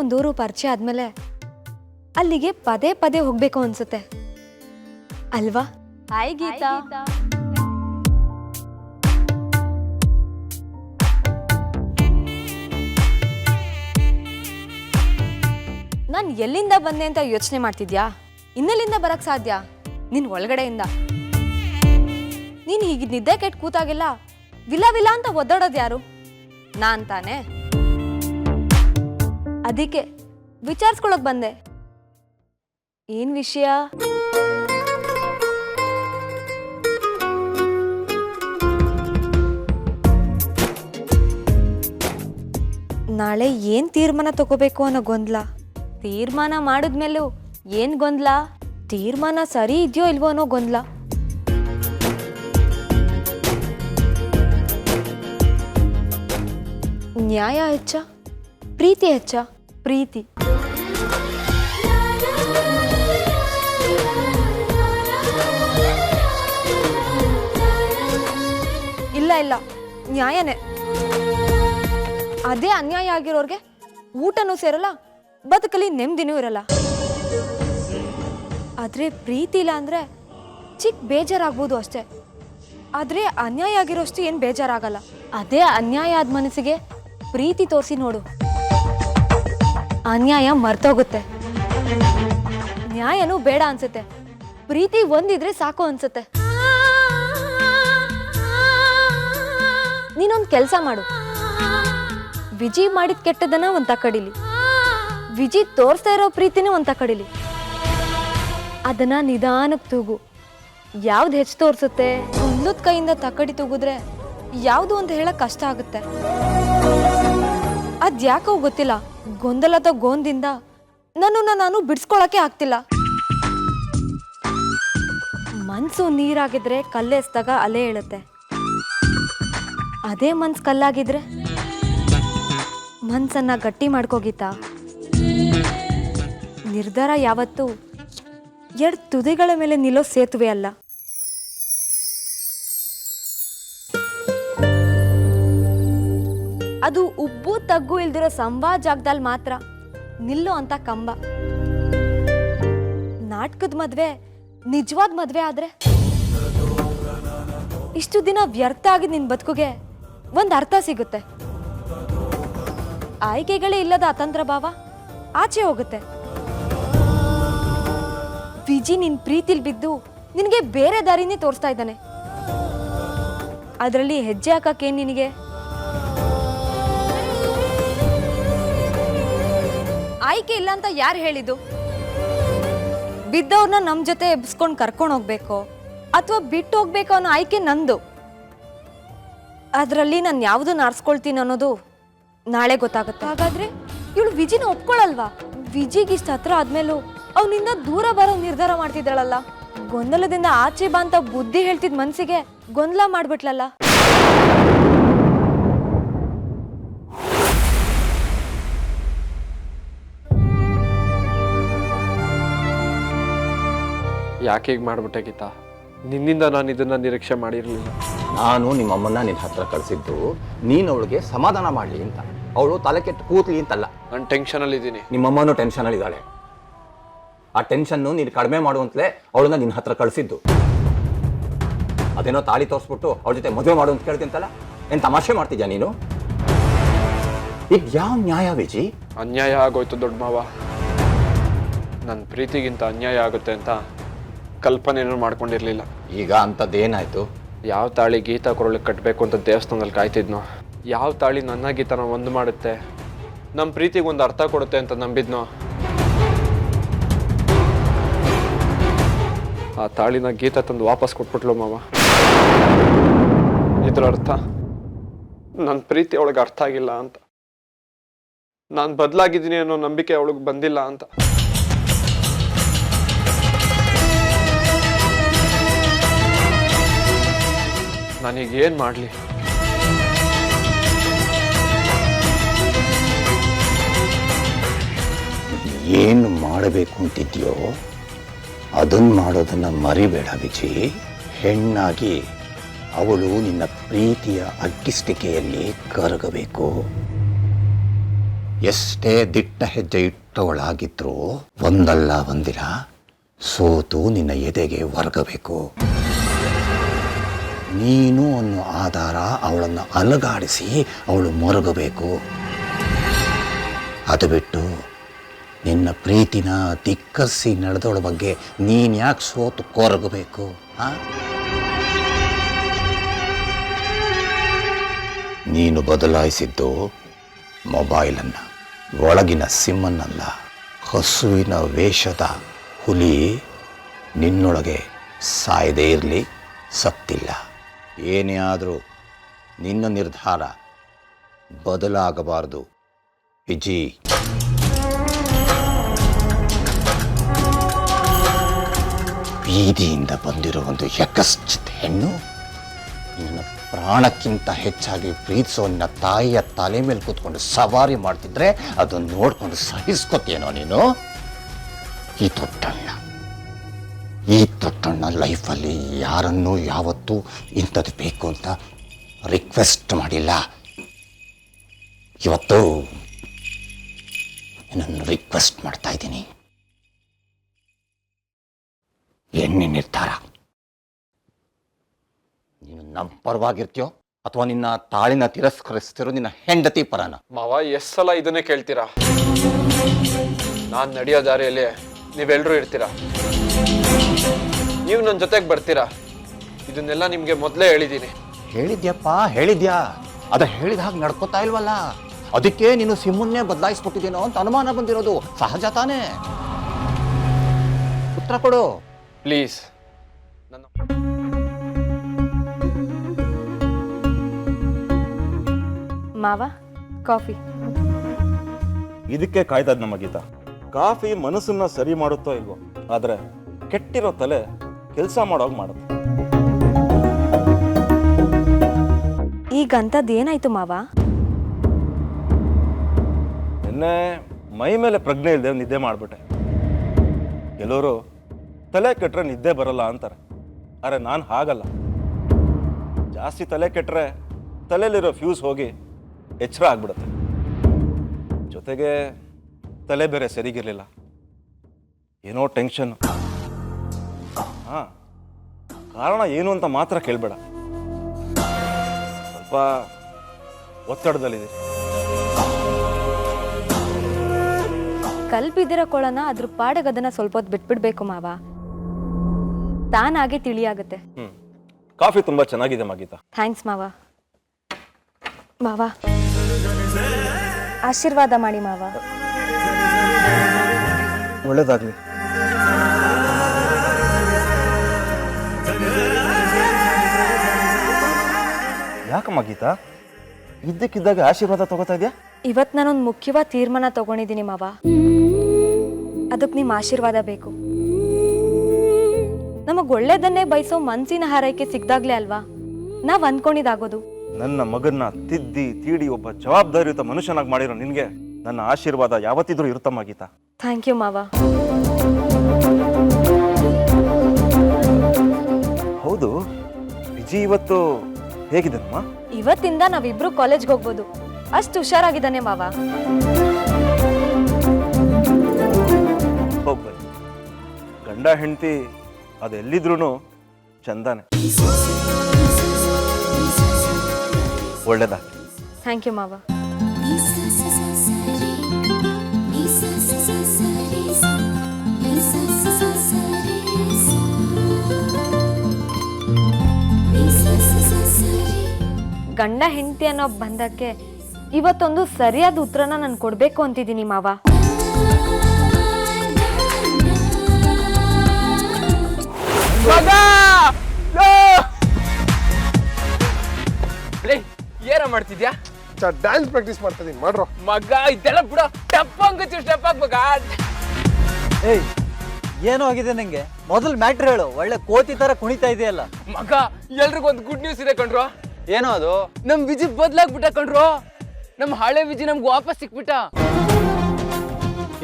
ಒಂದೂರು ಪರಿಚಯ ಆದ್ಮೇಲೆ ಅಲ್ಲಿಗೆ ಪದೇ ಪದೇ ಹೋಗ್ಬೇಕು ಅನ್ಸುತ್ತೆ ಅಲ್ವಾ? ಹಾಯ್ ಗೀತಾ. ನಾನು ಎಲ್ಲಿಂದ ಬಂದೆ ಅಂತ ಯೋಚನೆ ಮಾಡ್ತಿದ್ಯಾ? ಇನ್ನೆಲ್ಲಿಂದ ಬರಕ್ ಸಾಧ್ಯ? ನಿನ್ ಒಳಗಡೆಯಿಂದ. ನೀನ್ ಹೀಗೆ ನಿದ್ದೆ ಕೆಟ್ಟು ಕೂತಾಗೆಲ್ಲ ವಿಲ ವಿಲ ಅಂತ ಒದ್ದಾಡೋದು ಯಾರು? ನಾನ್ ತಾನೆ. ಅದಕ್ಕೆ ವಿಚಾರಿಸ್ಕೊಳಕ್ ಬಂದೆ. ಏನ್ ವಿಷಯ? ನಾಳೆ ಏನ್ ತೀರ್ಮಾನ ತಗೋಬೇಕು ಅನ್ನೋ ಗೊಂದಲ. ತೀರ್ಮಾನ ಮಾಡಿದ್ಮೇಲೂ ಏನ್ ಗೊಂದಲ? ತೀರ್ಮಾನ ಸರಿ ಇದೆಯೋ ಇಲ್ವೋ ಅನ್ನೋ ಗೊಂದಲ. ನ್ಯಾಯ ಹೆಚ್ಚ ಪ್ರೀತಿ ಹೆಚ್ಚ? ಪ್ರೀತಿ. ಇಲ್ಲ ಇಲ್ಲ, ನ್ಯಾಯನೇ. ಅದೇ ಅನ್ಯಾಯ ಆಗಿರೋರ್ಗೆ ಊಟನೂ ಸೇರಲ್ಲ, ಬದುಕಲಿ ನೆಮ್ಮದಿನೂ ಇರಲ್ಲ. ಆದ್ರೆ ಪ್ರೀತಿ ಇಲ್ಲ ಅಂದ್ರೆ ಚಿಕ್ಕ ಬೇಜಾರಾಗ್ಬೋದು ಅಷ್ಟೇ. ಆದ್ರೆ ಅನ್ಯಾಯ ಆಗಿರೋಷ್ಟು ಏನ್ ಬೇಜಾರಾಗಲ್ಲ. ಅದೇ ಅನ್ಯಾಯ ಆದ ಮನಸ್ಸಿಗೆ ಪ್ರೀತಿ ತೋರಿಸಿ ನೋಡು, ಅನ್ಯಾಯ ಮರ್ತೋಗುತ್ತೆ. ನ್ಯಾಯನೂ ಬೇಡ ಅನ್ಸುತ್ತೆ, ಪ್ರೀತಿ ಒಂದಿದ್ರೆ ಸಾಕು ಅನ್ಸುತ್ತೆ. ನೀನೊಂದ್ ಕೆಲ್ಸ ಮಾಡು, ವಿಜಿ ಮಾಡಿದ ಕೆಟ್ಟದನ್ನ ಒಂದ್ ತಕಡಿಲಿ, ವಿಜಿ ತೋರಿಸ್ತಾ ಇರೋ ಪ್ರೀತಿನೇ ಒಂದ್ ತಕಡಿಲಿ. ಅದನ್ನ ನಿಧಾನಕ್ಕೆ ತೂಗು. ಯಾವ್ದು ಹೆಚ್ಚು ತೋರಿಸುತ್ತೆ? ಒಂದೊಂದ್ ಕೈಯಿಂದ ತಕಡಿ ತೂಗಿದ್ರೆ ಯಾವ್ದು ಅಂತ ಹೇಳಕ್ ಕಷ್ಟ ಆಗುತ್ತೆ. ಅದ್ಯಾಕೋ ಗೊತ್ತಿಲ್ಲ, ಗೊಂದಲದ ಗೋಂದಿಂದ ನನ್ನನ್ನ ನಾನು ಬಿಡಿಸ್ಕೊಳಕ್ಕೆ ಆಗ್ತಿಲ್ಲ. ಮನ್ಸು ನೀರಾಗಿದ್ರೆ ಕಲ್ಲೆಸ್ದಾಗ ಅಲೆ ಹೇಳುತ್ತೆ. ಅದೇ ಮನ್ಸು ಕಲ್ಲಾಗಿದ್ರೆ ಮನ್ಸನ್ನ ಗಟ್ಟಿ ಮಾಡ್ಕೋಗೀತಾ? ನಿರ್ಧಾರ ಯಾವತ್ತೂ ಎರಡು ತುದಿಗಳ ಮೇಲೆ ನಿಲ್ಲೋ ಸೇತುವೆ ಅಲ್ಲ. ಅದು ಉಬ್ಬು ತಗ್ಗು ಇಲ್ದಿರೋ ಸಂವಾದ ಜಾಗದಲ್ಲಿ ಮಾತ್ರ ನಿಲ್ಲೋ ಅಂತ ಕಂಬ. ನಾಟಕದ ಮದ್ವೆ ನಿಜವಾದ ಮದ್ವೆ ಆದ್ರೆ ಇಷ್ಟು ದಿನ ವ್ಯರ್ಥ ಆಗಿದ್ ನಿನ್ ಬದುಕುಗೆ ಒಂದ್ ಅರ್ಥ ಸಿಗುತ್ತೆ. ಆಯ್ಕೆಗಳೇ ಇಲ್ಲದ ಅತಂತ್ರ ಭಾವ ಆಚೆ ಹೋಗುತ್ತೆ. ವಿಜಿ ನಿನ್ ಪ್ರೀತಿಲ್ ಬಿದ್ದು ನಿನಗೆ ಬೇರೆ ದಾರಿನೇ ತೋರಿಸ್ತಾ ಇದ್ದಾನೆ. ಅದರಲ್ಲಿ ಹೆಜ್ಜೆ ಹಾಕಕ್ಕೇನ್ ನಿನಗೆ? ಆಯ್ಕೆ ಇಲ್ಲ ಅಂತ ಯಾರು ಹೇಳಿದ್ದು? ಬಿದ್ದವ್ರನ್ನ ನಮ್ ಜೊತೆ ಎಬ್ಸ್ಕೊಂಡು ಕರ್ಕೊಂಡು ಹೋಗ್ಬೇಕು ಅಥವಾ ಬಿಟ್ಟು ಹೋಗ್ಬೇಕು ಅನ್ನೋ ಆಯ್ಕೆ ನಂದು. ಅದರಲ್ಲಿ ನಾನು ಯಾವ್ದನ್ನ ಆರಿಸ್ಕೊಳ್ತೀನಿ ಅನ್ನೋದು ನಾಳೆ ಗೊತ್ತಾಗುತ್ತೆ. ಹಾಗಾದ್ರೆ ಇವಳು ವಿಜಿನ ಒಪ್ಕೊಳ್ಳಲ್ವಾ? ವಿಜಿಗೆ ಇಷ್ಟ ಹತ್ರ ಆದ್ಮೇಲೂ ಅವನಿಂದ ದೂರ ಬರೋ ನಿರ್ಧಾರ ಮಾಡ್ತಿದ್ದಾಳಲ್ಲ. ಗೊಂದಲದಿಂದ ಆಚೆ ಬಾ ಅಂತ ಬುದ್ಧಿ ಹೇಳ್ತಿದ್ ಮನ್ಸಿಗೆ ಗೊಂದಲ ಮಾಡ್ಬಿಟ್ಲಲ್ಲ. ಯಾಕೆ ಹೀಗೆ ಮಾಡ್ಬಿಟ್ಟೆ ಗೀತಾ? ನಿನ್ನಿಂದ ನಾನು ಇದನ್ನ ನಿರೀಕ್ಷೆ ಮಾಡಿರಲಿಲ್ಲ. ನಾನು ನಿಮ್ಮಮ್ಮನ್ನ ನಿನ್ನ ಹತ್ರ ಕಳಿಸಿದ್ದು ನೀನು ಅವಳಿಗೆ ಸಮಾಧಾನ ಮಾಡಲಿ ಅಂತ, ಅವಳು ತಲೆ ಕೆಟ್ಟು ಕೂತ್ಲಿ ಅಂತಲ್ಲ. ನಾನು ಟೆನ್ಷನಲ್ಲಿ ಇದ್ದೀನಿ. ನಿಮ್ಮಮ್ಮನೂ ಟೆನ್ಷನಲ್ಲಿ ಇದ್ದಾಳೆ. ಆ ಟೆನ್ಷನ್ನು ನೀನು ಕಡಿಮೆ ಮಾಡುವಂತಲೇ ಅವಳನ್ನ ನಿನ್ನ ಹತ್ರ ಕಳಿಸಿದ್ದು. ಅದೇನೋ ತಾಳಿ ತೋರಿಸ್ಬಿಟ್ಟು ಅವಳ ಜೊತೆ ಮದುವೆ ಮಾಡು ಅಂತ ಕೇಳ್ತಿಂತಲ್ಲ, ಏನು ತಮಾಷೆ ಮಾಡ್ತಿದ್ಯಾ ನೀನು? ಈಗ ಯಾವ ನ್ಯಾಯ ವಿಜಿ? ಅನ್ಯಾಯ ಆಗೋಯ್ತು ದೊಡ್ಡ ಮಾವ. ನನ್ನ ಪ್ರೀತಿಗಿಂತ ಅನ್ಯಾಯ ಆಗುತ್ತೆ ಅಂತ ಕಲ್ಪನೆನೂ ಮಾಡ್ಕೊಂಡಿರ್ಲಿಲ್ಲ. ಈಗ ಅಂಥದ್ದೇನಾಯ್ತು? ಯಾವ ತಾಳಿ ಗೀತಾ ಕೊರಳಿಗೆ ಕಟ್ಟಬೇಕು ಅಂತ ದೇವಸ್ಥಾನದಲ್ಲಿ ಕಾಯ್ತಿದ್ನೋ, ಯಾವ ತಾಳಿ ನನ್ನ ಗೀತಾನ ಒಂದು ಮಾಡುತ್ತೆ, ನಮ್ಮ ಪ್ರೀತಿಗೆ ಒಂದು ಅರ್ಥ ಕೊಡುತ್ತೆ ಅಂತ ನಂಬಿದ್ನೋ, ಆ ತಾಳಿನ ಗೀತಾ ತಂದು ವಾಪಸ್ ಕೊಟ್ಬಿಟ್ಲು ಮಾವ. ಇದರ ಅರ್ಥ ನನ್ನ ಪ್ರೀತಿ ಅವಳಿಗೆ ಅರ್ಥ ಆಗಿಲ್ಲ ಅಂತ, ನಾನು ಬದಲಾಗಿದ್ದೀನಿ ಅನ್ನೋ ನಂಬಿಕೆ ಅವಳಿಗೆ ಬಂದಿಲ್ಲ ಅಂತ. ನಾನೀಗ ಏನು ಮಾಡಲಿ? ಏನು ಮಾಡಬೇಕು ಅಂತಿದ್ಯೋ ಅದನ್ನು ಮಾಡೋದನ್ನು ಮರಿಬೇಡ ವಿಜಿ. ಹೆಣ್ಣಾಗಿ ಅವಳು ನಿನ್ನ ಪ್ರೀತಿಯ ಅಗ್ಗಿಸ್ಟಿಕೆಯಲ್ಲಿ ಕರಗಬೇಕು. ಎಷ್ಟೇ ದಿಟ್ಟ ಹೆಜ್ಜೆ ಇಟ್ಟವಳಾಗಿದ್ರೂ ಒಂದಲ್ಲ ಒಂದಿನ ಸೋತು ನಿನ್ನ ಎದೆಗೆ ವರ್ಗಬೇಕು. ನೀನು ಅನ್ನೋ ಆಧಾರ ಅವಳನ್ನು ಅಲುಗಾಡಿಸಿ ಅವಳು ಮರುಗಬೇಕು. ಅದು ಬಿಟ್ಟು ನಿನ್ನ ಪ್ರೀತಿನ ಧಿಕ್ಕರಿಸಿ ನಡೆದವಳ ಬಗ್ಗೆ ನೀನು ಯಾಕೆ ಸೋತು ಕೊರಗಬೇಕು? ನೀನು ಬದಲಾಯಿಸಿದ್ದು ಮೊಬೈಲನ್ನು, ಒಳಗಿನ ಸಿಮ್ಮನ್ನಲ್ಲ. ಹಸುವಿನ ವೇಷದ ಹುಲಿ ನಿನ್ನೊಳಗೆ ಸಾಯದೇ ಇರಲಿ, ಸತ್ತಿಲ್ಲ. ಏನೇ ಆದರೂ ನಿನ್ನ ನಿರ್ಧಾರ ಬದಲಾಗಬಾರದು ವಿಜಿ. ಬೀದಿಯಿಂದ ಬಂದಿರೋ ಒಂದು ಯಕಶ್ಚಿತ್ ಹೆಣ್ಣು ನಿನ್ನ ಪ್ರಾಣಕ್ಕಿಂತ ಹೆಚ್ಚಾಗಿ ಪ್ರೀತಿಸೋ ನಿನ್ನ ತಾಯಿಯ ತಲೆ ಮೇಲೆ ಕೂತ್ಕೊಂಡು ಸವಾರಿ ಮಾಡ್ತಿದ್ರೆ ಅದನ್ನು ನೋಡ್ಕೊಂಡು ಸಹಿಸ್ಕೊತೇನೋ ನೀನು? ಈ ತೊಟ್ಟಣ್ಣ ಲೈಫಲ್ಲಿ ಯಾರನ್ನೂ ಯಾವತ್ತೂ ಇಂಥದ್ದು ಬೇಕು ಅಂತ ರಿಕ್ವೆಸ್ಟ್ ಮಾಡಿಲ್ಲ. ಇವತ್ತು ನಾನು ರಿಕ್ವೆಸ್ಟ್ ಮಾಡ್ತಾ ಇದ್ದೀನಿ. ಎಣ್ಣೆ ನಿರ್ಧಾರ. ನೀನು ನಮ್ಮ ಪರವಾಗಿರ್ತೀಯೋ ಅಥವಾ ನಿನ್ನ ತಾಳಿನ ತಿರಸ್ಕರಿಸ್ತಿರೋ ನಿನ್ನ ಹೆಂಡತಿ ಪರನ? ಮಾವ, ಎಷ್ಟು ಸಲ ಇದನ್ನೇ ಕೇಳ್ತೀರಾ? ನಾನು ನಡೆಯೋ ದಾರಿಯಲ್ಲಿ ನೀವೆಲ್ಲರೂ ಇರ್ತೀರಾ, ನೀವು ನನ್ನ ಜೊತೆಗೆ ಬರ್ತೀರಾ. ಇದನ್ನೆಲ್ಲ ನಿಮಗೆ ಮೊದಲೇ ಹೇಳಿದ್ದೀನಿ. ಹೇಳಿದ್ಯಪ್ಪ, ಹೇಳಿದ್ಯಾ. ಅದ ಹೇಳಿದ ಹಾಗೆ ನಡ್ಕೋತಾ ಇಲ್ವಲ್ಲ, ಅದಕ್ಕೆ ನೀನು ಸಿಮ್ಮನ್ನೇ ಬದಲಾಯಿಸ್ಬಿಟ್ಟಿದ್ದೀನೋ ಅಂತ ಅನುಮಾನ ಬಂದಿರೋದು ಸಹಜ ತಾನೇ. ಉತ್ತರ ಕೊಡು ಪ್ಲೀಸ್. ನನ್ನ ಮಾವ, ಕಾಫಿ. ಇದಕ್ಕೆ ಕಾಯ್ತದ ನಮ್ಮ ಗೀತಾ. ಕಾಫಿ ಮನಸ್ಸನ್ನ ಸರಿ ಮಾಡುತ್ತೋ ಇಲ್ವೋ, ಆದ್ರೆ ಕೆಟ್ಟಿರೋ ತಲೆ ಕೆಲಸ ಮಾಡೋವಾಗ ಮಾಡುತ್ತೆ. ಈಗಂಥದ್ದು ಏನಾಯ್ತು ಮಾವ? ನಿನ್ನೆ ಮೈ ಮೇಲೆ ಪ್ರಜ್ಞೆ ಇಲ್ಲದೆ ನಿದ್ದೆ ಮಾಡಿಬಿಟ್ಟೆ. ಕೆಲವರು ತಲೆ ಕೆಟ್ಟರೆ ನಿದ್ದೆ ಬರಲ್ಲ ಅಂತಾರೆ, ಆದರೆ ನಾನು ಹಾಗಲ್ಲ. ಜಾಸ್ತಿ ತಲೆ ಕೆಟ್ಟರೆ ತಲೆಯಲ್ಲಿರೋ ಫ್ಯೂಸ್ ಹೋಗಿ ಎಚ್ಚರ ಆಗ್ಬಿಡುತ್ತೆ. ಜೊತೆಗೆ ತಲೆ ಬೇರೆ ಸರಿಗಿರಲಿಲ್ಲ, ಏನೋ ಟೆನ್ಷನ್. ಹಾಂ, ಕಾರಣ ಏನು ಅಂತ ಮಾತ್ರ ಕೇಳಬೇಡ. ಸ್ವಲ್ಪ ಒತ್ತಡದಲ್ಲಿದೆ. ಕಲ್ಬಿದ್ದಿರೋ ಕೊಳನ ಅದ್ರ ಪಾಡಿಗೆ ಅದನ್ನ ಸ್ವಲ್ಪ ಹೊತ್ತು ಬಿಟ್ಬಿಡ್ಬೇಕು ಮಾವ, ತಾನಾಗೆ ತಿಳಿಯಾಗುತ್ತೆ. ಕಾಫಿ ತುಂಬಾ ಚೆನ್ನಾಗಿದೆ ಮಗೀತಾ. ಥ್ಯಾಂಕ್ಸ್ ಮಾವ. ಮಾವ, ಆಶೀರ್ವಾದ ಮಾಡಿ ಮಾವ. ಒಳ್ಳೇದಾಗ್ಲಿ. ಯಾಕಮ್ಮ ಗೀತಾ ಇದ್ದಕ್ಕಿದ್ದಾಗ ಆಶೀರ್ವಾದ ತಗೋತಾ ಇದೆಯಾ? ಇವತ್ತು ನಾನೊಂದು ಮುಖ್ಯವಾದ ತೀರ್ಮಾನ ತಗೊಂಡಿದ್ದೀನಿ ಮಾವ, ಅದಕ್ಕೆ ನಿಮ್ಮ ಆಶೀರ್ವಾದ ಬೇಕು. ನಮಗ್ ಒಳ್ಳೇದನ್ನೇ ಬಯಸೋ ಮನ್ಸಿನ ಹಾರೈಕೆ ಸಿಗ್ದಾಗ್ಲೇ ಅಲ್ವಾ ನಾವ್ ಅಂದ್ಕೊಂಡಿದ್ದಾಗೋದು. ನನ್ನ ಮಗನ್ನ ತಿದ್ದಿ ತೀಡಿ ಒಬ್ಬ ಜವಾಬ್ದಾರಿಯುತ ಮನುಷ್ಯನಾಗಿ ಮಾಡಿರೋ ನಿನ್ಗೆ ನನ್ನ ಆಶೀರ್ವಾದ ಯಾವತ್ತಿದ್ರೂ ಇರುತ್ತಮ್ಮ ಗೀತಾ. ಥ್ಯಾಂಕ್ ಯು ಮಾವ. ಹೌದು, ವಿಜಿ ಇವತ್ತು ಹೇಗಿದ್ದಾನಮ್ಮ? ಇವತ್ತಿಂದ ನಾವಿಬ್ರು ಕಾಲೇಜ್ಗೆ ಹೋಗ್ಬೋದು, ಅಷ್ಟು ಹುಷಾರಾಗಿದ್ದಾನೆ ಮಾವ. ಹೋಗ್ಬನ್ನಿ. ಗಂಡ ಹೆಂಡತಿ ಅದೆಲ್ಲಿದ್ರೂ ಚಂದಾನೆ. ಒಳ್ಳೇದಾ? ಥ್ಯಾಂಕ್ ಯು ಮಾವ. ಗಂಡ ಹೆಂಡತಿ ಅನ್ನೋ ಬಂಧಕ್ಕೆ ಇವತ್ತೊಂದು ಸರಿಯಾದ ಉತ್ತರನ ನಾನು ಕೊಡ್ಬೇಕು ಅಂತಿದ್ದೀನಿ ಮಾವ. ಏನ ಮಾಡ್ತಿದ್ಯಾ? ಡ್ಯಾನ್ಸ್ ಪ್ರಾಕ್ಟೀಸ್ ಮಾಡ್ತಾ ಇದೀನಿ, ಮಾಡ್ರೋ ಮಗ. ಇದೆಲ್ಲ ಬಿಡ, ಸ್ಟೆಪ್ ಹಂಗಚ್ಚು ಸ್ಟೆಪ್ ಹಾಕ್ಬೇಕ. ಏಯ್, ಏನೋ ಆಗಿದೆ ನಂಗೆ. ಮೊದಲು ಮ್ಯಾಟ್ರ್ ಹೇಳು. ಒಳ್ಳೆ ಕೋತಿ ತರ ಕುಣಿತಾ ಇದೆಯಲ್ಲ ಮಗ. ಎಲ್ರಿಗೊಂದು ಗುಡ್ ನ್ಯೂಸ್ ಇದೆ ಕಣ್ರೋ. ಏನೋ ಅದು? ನಮ್ ವಿಜಿ ಬದ್ಲಾಗ್ಬಿಟ್ಟ ಕಣ್ರೋ. ನಮ್ ಹಳೆ ವಿಜಿ ನಮ್ಗೆ ವಾಪಸ್ ಸಿಕ್ಬಿಟ್ಟ.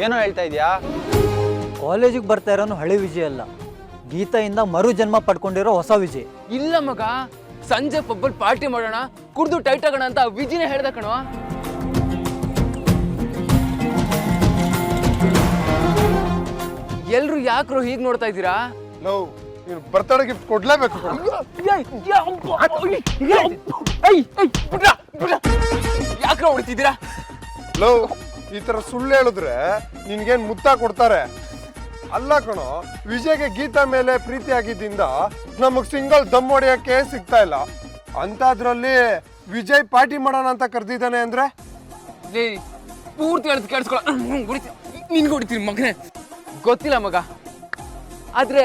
ಏನೋ ಹೇಳ್ತಾ ಇದೀಯಾ? ಕಾಲೇಜಿಗೆ ಬರ್ತಾ ಇರೋನು ಹಳೆ ವಿಜಯ್ ಅಲ್ಲ, ಗೀತೆಯಿಂದ ಮರು ಜನ್ಮ ಪಡ್ಕೊಂಡಿರೋ ಹೊಸ ವಿಜಯ್. ಇಲ್ಲ ಮಗ, ಸಂಜೆ ಪಬ್ಬಲ್ ಪಾರ್ಟಿ ಮಾಡೋಣ, ಕುಡ್ದು ಟೈಟ್ ಆಗೋಣ ಅಂತ ವಿಜಿನೇ ಹೇಳ್ದ ಕಣೋ. ಎಲ್ರು ಯಾಕ್ರೋ ಹೀಗ್ ನೋಡ್ತಾ ಇದ್ದೀರಾ? ನಾವು ನೀನು ಬರ್ತಡೇ ಗಿಫ್ಟ್ ಕೊಡ್ಲೇಬೇಕು ಕಣೋ. ಯಾಕ್ರೋ ಹೊಡಿತಿದ್ದೀರಾ? ಲವ್ ಈ ತರ ಸುಳ್ಳು ಹೇಳಿದ್ರೆ ನಿನ್ಗೇನ್ ಮುತ್ತ ಕೊಡ್ತಾರೆ? ಅಲ್ಲ ಕಣೋ, ವಿಜಯ್ಗೆ ಗೀತಾ ಮೇಲೆ ಪ್ರೀತಿ ಆಗಿದ್ದಿಂದ ನಮಗ್ ಸಿಂಗಲ್ ದಮ್ ಹೊಡೆಯಕ್ಕೆ ಸಿಗ್ತಾ ಇಲ್ಲ. ಅಂತದ್ರಲ್ಲಿ ವಿಜಯ್ ಪಾರ್ಟಿ ಮಾಡೋಣ ಅಂತ ಕರೆದಿದ್ದಾನೆ ಅಂದ್ರೆ ಲೇ, ಪೂರ್ತಿ ಹೇಳ್ದು ಕೇಳಿಸ್ಕೊಳ. ನಿನ್ಗೆ ಹೊಡಿತೀನಿ ಮಗನೇ. ಗೊತ್ತಿಲ್ಲ ಮಗ, ಆದ್ರೆ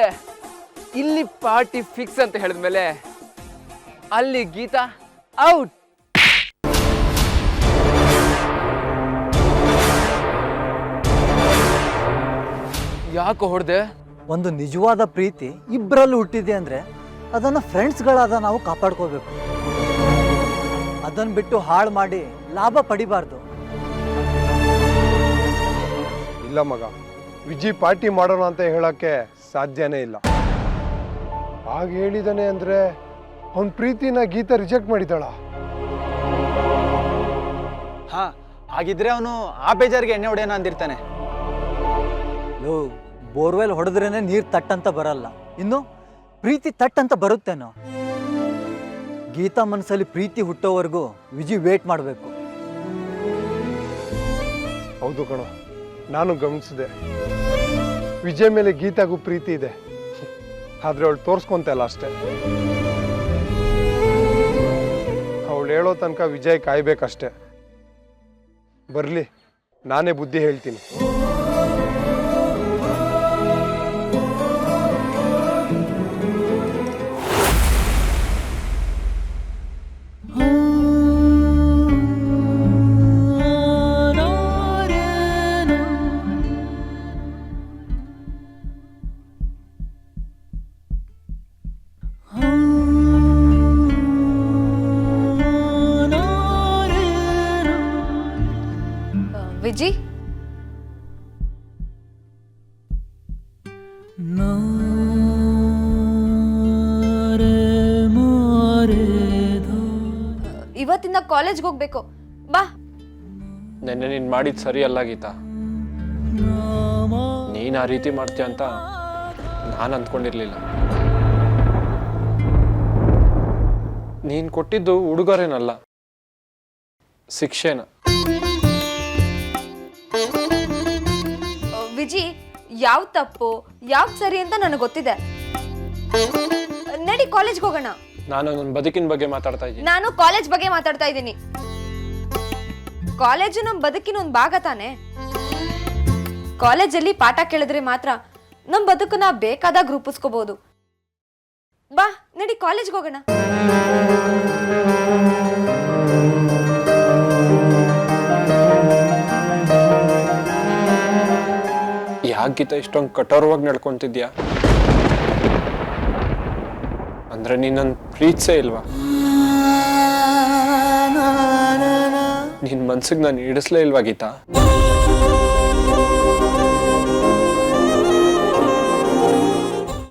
ಇಲ್ಲಿ ಪಾರ್ಟಿ ಫಿಕ್ಸ್ ಅಂತ ಹೇಳಿದ್ಮೇಲೆ ಅಲ್ಲಿ ಗೀತಾ ಔಟ್. ಯಾಕೋ ಹೊಡೆದೆ? ಒಂದು ನಿಜವಾದ ಪ್ರೀತಿ ಇಬ್ಬರಲ್ಲೂ ಹುಟ್ಟಿದೆ ಅಂದರೆ ಅದನ್ನು ಫ್ರೆಂಡ್ಸ್ಗಳಾದ ನಾವು ಕಾಪಾಡ್ಕೋಬೇಕು. ಅದನ್ನು ಬಿಟ್ಟು ಹಾಳು ಮಾಡಿ ಲಾಭ ಪಡಿಬಾರ್ದು. ಇಲ್ಲ ಮಗ, ವಿಜಯ್ ಪಾರ್ಟಿ ಮಾಡೋಣ ಅಂತ ಹೇಳಕ್ಕೆ ಸಾಧ್ಯನೇ ಇಲ್ಲ. ಹಾಗೆ ಹೇಳಿದಾನೆ ಅಂದ್ರೆ ಅವನ ಪ್ರೀತಿನ ಗೀತಾ ರಿಜೆಕ್ಟ್ ಮಾಡಿದಾಳ. ಹಾ, ಹಾಗಿದ್ರೆ ಅವನು ಆ ಬೇಜಾರಿಗೆ ಎಣ್ಣೆ ಹೊಡೆಯೋಣ ಅಂದಿರ್ತಾನೆ. ಲೋ, ಬೋರ್ವೆಲ್ ಹೊಡೆದ್ರೇನೆ ನೀರು ತಟ್ಟಂತ ಬರಲ್ಲ, ಇನ್ನು ಪ್ರೀತಿ ತಟ್ಟಂತ ಬರುತ್ತೇನೋ. ಗೀತಾ ಮನಸ್ಸಲ್ಲಿ ಪ್ರೀತಿ ಹುಟ್ಟೋವರೆಗೂ ವಿಜಯ್ ವೇಟ್ ಮಾಡಬೇಕು. ಹೌದು ಕಣೋ, ನಾನು ಗಮನಿಸಿದೆ. ವಿಜಯ್ ಮೇಲೆ ಗೀತಾಗೂ ಪ್ರೀತಿ ಇದೆ, ಆದ್ರೆ ಅವಳು ತೋರ್ಸ್ಕೊಂತಲ್ಲ ಅಷ್ಟೇ. ಅವಳು ಹೇಳೋ ತನಕ ವಿಜಯ್ ಕಾಯ್ಬೇಕಷ್ಟೆ. ಬರ್ಲಿ, ನಾನೇ ಬುದ್ಧಿ ಹೇಳ್ತೀನಿ. ವಿಜಿ, ಇವತ್ತಿಂದ ಕಾಲೇಜ್ಗೆ ಹೋಗ್ಬೇಕು. ಬಾ. ನೆನ್ನೆ ನೀನು ಮಾಡಿದ್ದು ಸರಿ ಅಲ್ಲ ಗೀತಾ. ನೀನು ಆ ರೀತಿ ಮಾಡ್ತೀಯ ಅಂತ ನಾನು ಅಂದ್ಕೊಂಡಿರ್ಲಿಲ್ಲ. ನೀನು ಕೊಟ್ಟಿದ್ದು ಉಡುಗೊರೆನಲ್ಲ, ಶಿಕ್ಷೆನ. ವಿಜಿ, ಯಾವ ತಪ್ಪು ಯಾವ ಸರಿ ಅಂತ ನನಗೆ ಗೊತ್ತಿದೆ. ನಡಿ ಕಾಲೇಜ್ಗೆ ಹೋಗೋಣ. ನಾನು ನನ್ನ ಬದುಕಿನ ಬಗ್ಗೆ ಮಾತಾಡ್ತಾ ಇದ್ದೀನಿ. ನಾನು ಕಾಲೇಜ್ ಬಗ್ಗೆ ಮಾತಾಡ್ತಾ ಇದ್ದೀನಿ. ಕಾಲೇಜು ನಮ್ಮ ಬದುಕಿನ ಒಂದು ಭಾಗ ತಾನೆ. ಕಾಲೇಜಲ್ಲಿ ಪಾಠ ಕೇಳಿದ್ರೆ ಮಾತ್ರ ನಮ್ಮ ಬದುಕನ್ನ ಬೇಕಾದಾಗ ರೂಪಿಸ್ಕೋಬಹುದು. ಬಾ, ನಡಿ ಕಾಲೇಜ್ಗೆ ಹೋಗೋಣ. ಯಾಕೆ ಗೀತಾ ಇಷ್ಟೊಂದು ಕಠೋರವಾಗಿ ನಡ್ಕೊಂತಿದ್ಯಾ? ಅಂದ್ರೆ ನೀನ್ ನನ್ನ ಪ್ರೀತಿಸೇ ಇಲ್ವಾ? ನಿನ್ ಮನ್ಸಿಗೆ ನಾನು ಇಡಿಸ್ಲೇ ಇಲ್ವಾ ಗೀತಾ?